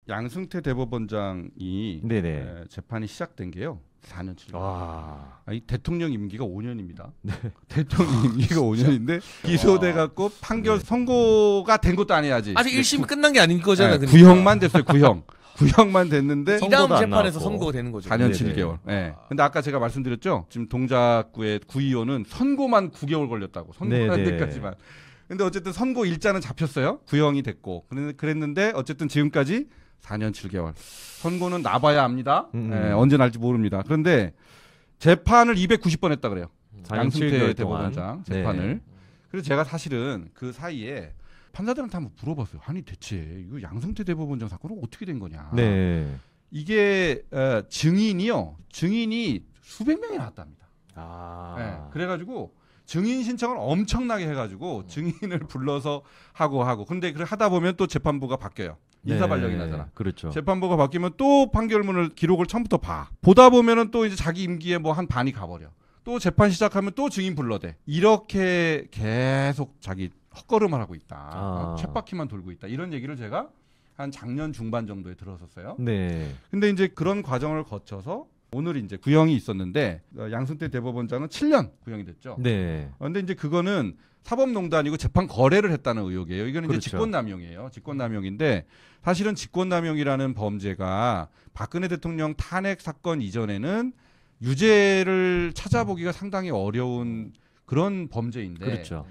양승태 대법원장이 네네. 재판이 시작된 게요. 4년 7개월. 와. 이 대통령 임기가 5년입니다. 네. 대통령 임기가 5년인데 기소돼 갖고 판결 선고가 된 것도 아니야지. 아직 1심이 끝난 게 아닌 거잖아. 네, 구형만 됐어요. 구형만 됐는데 이 다음 재판에서 선고가 되는 거죠. 4년 네네. 7개월. 네. 근데 아까 제가 말씀드렸죠. 지금 동작구의 구의원은 선고만 9개월 걸렸다고. 선고하는 데까지만. 근데 어쨌든 선고 일자는 잡혔어요. 구형이 됐고. 그랬는데 어쨌든 지금까지 4년 7개월. 선고는 나봐야 압니다. 언제 날지 모릅니다. 그런데 재판을 290번 했다 그래요. 양승태 대법원장 재판을. 네. 그래서 제가 사실은 그 사이에 판사들한테 한번 물어봤어요. 아니 대체 이거 양승태 대법원장 사건은 어떻게 된 거냐. 네. 이게 증인이 수백 명이 나왔답니다. 아. 네. 그래가지고 증인 신청을 엄청나게 해가지고 증인을 불러서 하고 근데 하다 보면 또 재판부가 바뀌어요. 인사 발령이 나잖아. 그렇죠. 재판부가 바뀌면 또 판결문을 기록을 처음부터 보다 보면은 또 이제 자기 임기에 뭐 한 반이 가버려. 또 재판 시작하면 또 증인 불러대. 이렇게 계속 자기 헛걸음을 하고 있다. 쳇바퀴만 돌고 있다. 이런 얘기를 제가 한 작년 중반 정도에 들었었어요. 네. 근데 이제 그런 과정을 거쳐서 오늘 이제 구형이 있었는데 양승태 대법원장은 7년 구형이 됐죠. 네. 근데 이제 그거는 사법농단이고 재판 거래를 했다는 의혹이에요. 이거는 그렇죠. 이제 직권남용이에요. 직권남용인데 사실은 직권남용이라는 범죄가 박근혜 대통령 탄핵 사건 이전에는 유죄를 찾아보기가 상당히 어려운 그런 범죄인데 그렇죠.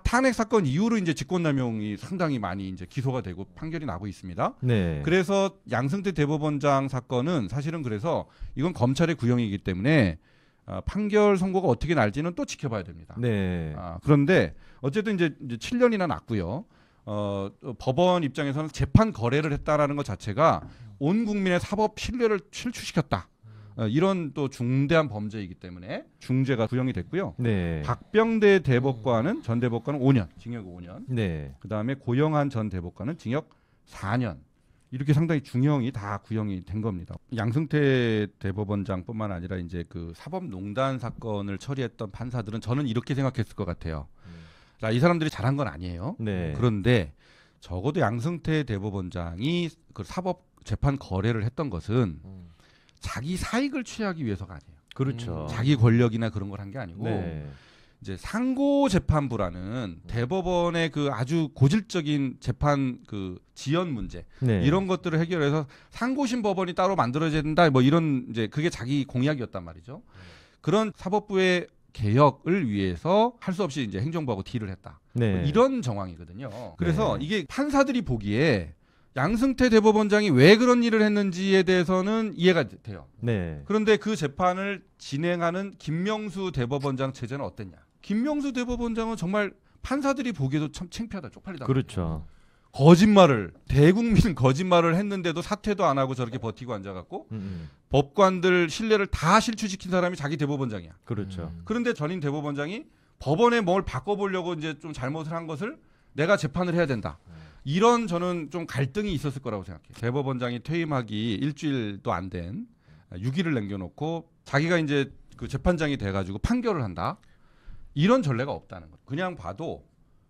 탄핵 사건 이후로 이제 직권남용이 상당히 많이 이제 기소가 되고 판결이 나고 있습니다. 네. 그래서 양승태 대법원장 사건은 사실은 그래서 이건 검찰의 구형이기 때문에 판결 선고가 어떻게 날지는 또 지켜봐야 됩니다. 네. 그런데 어쨌든 이제 7년이나 났고요. 법원 입장에서는 재판 거래를 했다라는 것 자체가 온 국민의 사법 신뢰를 실추시켰다. 이런 또 중대한 범죄이기 때문에 중죄가 구형이 됐고요. 네. 박병대 대법관은 전 대법관은 5년, 징역 5년. 네. 그다음에 고영한 전 대법관은 징역 4년. 이렇게 상당히 중형이 다 구형이 된 겁니다. 양승태 대법원장뿐만 아니라 이제 그 사법농단 사건을 처리했던 판사들은 저는 이렇게 생각했을 것 같아요. 자, 이 사람들이 잘한 건 아니에요. 네. 그런데 적어도 양승태 대법원장이 그 사법 재판 거래를 했던 것은 자기 사익을 취하기 위해서가 아니에요. 그렇죠. 자기 권력이나 그런 걸 한 게 아니고 네. 이제 상고재판부라는 대법원의 그 아주 고질적인 재판 그 지연 문제 네. 이런 것들을 해결해서 상고심 법원이 따로 만들어져야 된다 뭐 이런 이제 그게 자기 공약이었단 말이죠. 그런 사법부의 개혁을 위해서 할 수 없이 이제 행정부하고 딜을 했다. 네. 이런 정황이거든요. 그래서 네. 이게 판사들이 보기에 양승태 대법원장이 왜 그런 일을 했는지에 대해서는 이해가 돼요. 네. 그런데 그 재판을 진행하는 김명수 대법원장 체제는 어땠냐? 김명수 대법원장은 정말 판사들이 보기에도 참 창피하다, 쪽팔리다. 그렇죠. 거짓말을 대국민 거짓말을 했는데도 사퇴도 안 하고 저렇게 버티고 앉아갖고 법관들 신뢰를 다 실추시킨 사람이 자기 대법원장이야. 그렇죠. 그런데 전임 대법원장이 법원에 뭘 바꿔보려고 이제 좀 잘못을 한 것을 내가 재판을 해야 된다. 이런 저는 좀 갈등이 있었을 거라고 생각해요. 대법원장이 퇴임하기 일주일도 안 된 6일을 남겨놓고 자기가 이제 그 재판장이 돼가지고 판결을 한다. 이런 전례가 없다는 거예요. 그냥 봐도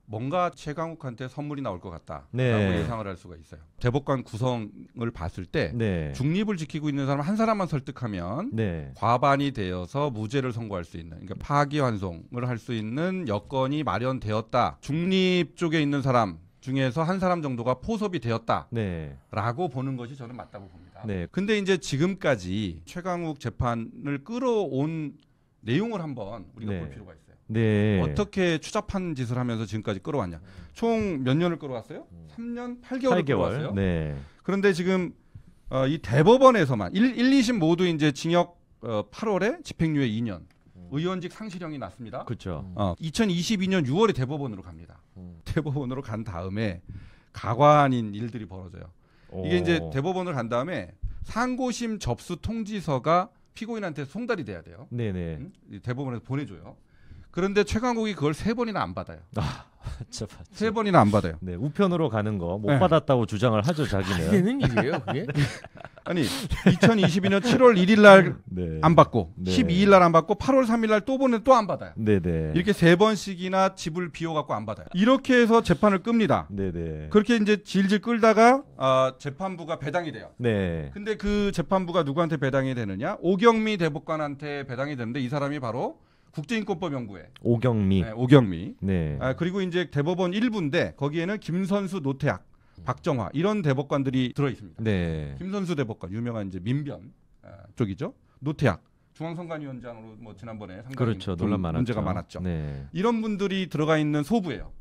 뭔가 최강욱한테 선물이 나올 것 같다라고 네. 예상을 할 수가 있어요. 대법관 구성을 봤을 때 네. 중립을 지키고 있는 사람 한 사람만 설득하면 네. 과반이 되어서 무죄를 선고할 수 있는, 그러니까 파기환송을 할 수 있는 여건이 마련되었다. 중립 쪽에 있는 사람 중에서 한 사람 정도가 포섭이 되었다라고 네. 보는 것이 저는 맞다고 봅니다. 네. 근데 이제 지금까지 최강욱 재판을 끌어온 내용을 한번 우리가 네. 볼 필요가 있어요. 네. 어떻게 추잡한 짓을 하면서 지금까지 끌어왔냐. 총 몇 년을 끌어왔어요? 3년 8개월을 끌어왔어요. 네. 그런데 지금 이 대법원에서만 1, 2심 모두 이제 징역 8월에 집행유예 2년, 의원직 상실형이 났습니다. 그렇죠. 2022년 6월에 대법원으로 갑니다. 대법원으로 간 다음에 가관인 일들이 벌어져요. 이게 이제 대법원을 간 다음에 상고심 접수 통지서가 피고인한테 송달이 돼야 돼요. 네네. 대법원에서 보내줘요. 그런데 최강욱이 그걸 3번이나 안 받아요. 맞죠. 3번이나 안 받아요. 네, 우편으로 가는 거 못 네. 받았다고 주장을 하죠, 자기는. 되는 일이에요, 그게? 아니 2022년 7월 1일 날 안 네. 받고 네. 12일 날 안 받고 8월 3일 날 또 보내 또 안 받아요. 네네. 이렇게 3번씩이나 집을 비워갖고 안 받아요. 이렇게 해서 재판을 끕니다. 네네. 그렇게 이제 질질 끌다가 재판부가 배당이 돼요. 네. 근데 그 재판부가 누구한테 배당이 되느냐? 오경미 대법관한테 배당이 되는데 이 사람이 바로 국제인권법연구회 오경미. 네, 오경미. 네. 그리고 이제 대법원 1부인데 거기에는 김선수, 노태학, 박정화 이런 대법관들이 들어 있습니다. 네. 김선수 대법관 유명한 이제 민변 쪽이죠. 노태학 중앙선관위원장으로 뭐 지난번에 상당히 그렇죠. 좀 논란 많았죠. 문제가 많았죠. 네. 이런 분들이 들어가 있는 소부예요.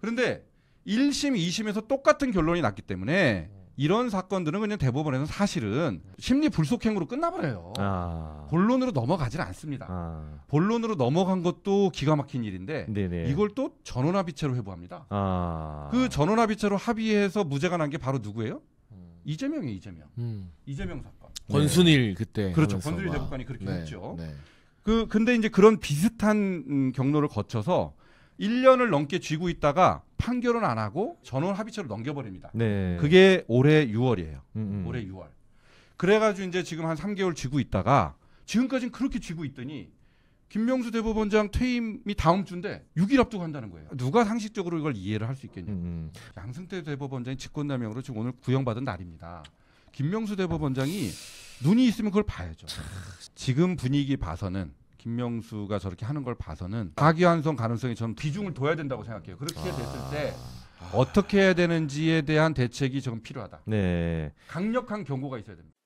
그런데 1심, 2심에서 똑같은 결론이 났기 때문에 이런 사건들은 그냥 대법원에서 사실은 심리 불속행으로 끝나버려요. 아. 본론으로 넘어가질 않습니다. 아. 본론으로 넘어간 것도 기가 막힌 일인데 네네. 이걸 또 전원합의체로 회부합니다. 아. 그 전원합의체로 합의해서 무죄가 난 게 바로 누구예요? 이재명이에요. 이재명 사건. 권순일 그때 그렇죠. 하면서 권순일 막. 대법관이 그렇게 네, 했죠. 네. 근데 이제 그런 비슷한 경로를 거쳐서 1년을 넘게 쥐고 있다가 판결은 안 하고 전원 합의체로 넘겨버립니다. 네. 그게 올해 6월이에요. 음. 올해 6월. 그래가지고 이제 지금 한 3개월 쥐고 있다가 지금까지는 그렇게 쥐고 있더니 김명수 대법원장 퇴임이 다음 주인데 6일 앞두고 한다는 거예요. 누가 상식적으로 이걸 이해를 할 수 있겠냐. 양승태 대법원장이 직권남용으로 지금 오늘 구형받은 날입니다. 김명수 대법원장이 눈이 있으면 그걸 봐야죠. 지금 분위기 봐서는 김명수가 저렇게 하는 걸 봐서는 파기환송 가능성이 저는 비중을 둬야 된다고 생각해요. 그렇게 됐을 때 어떻게 해야 되는지에 대한 대책이 조금 필요하다. 네. 강력한 경고가 있어야 됩니다.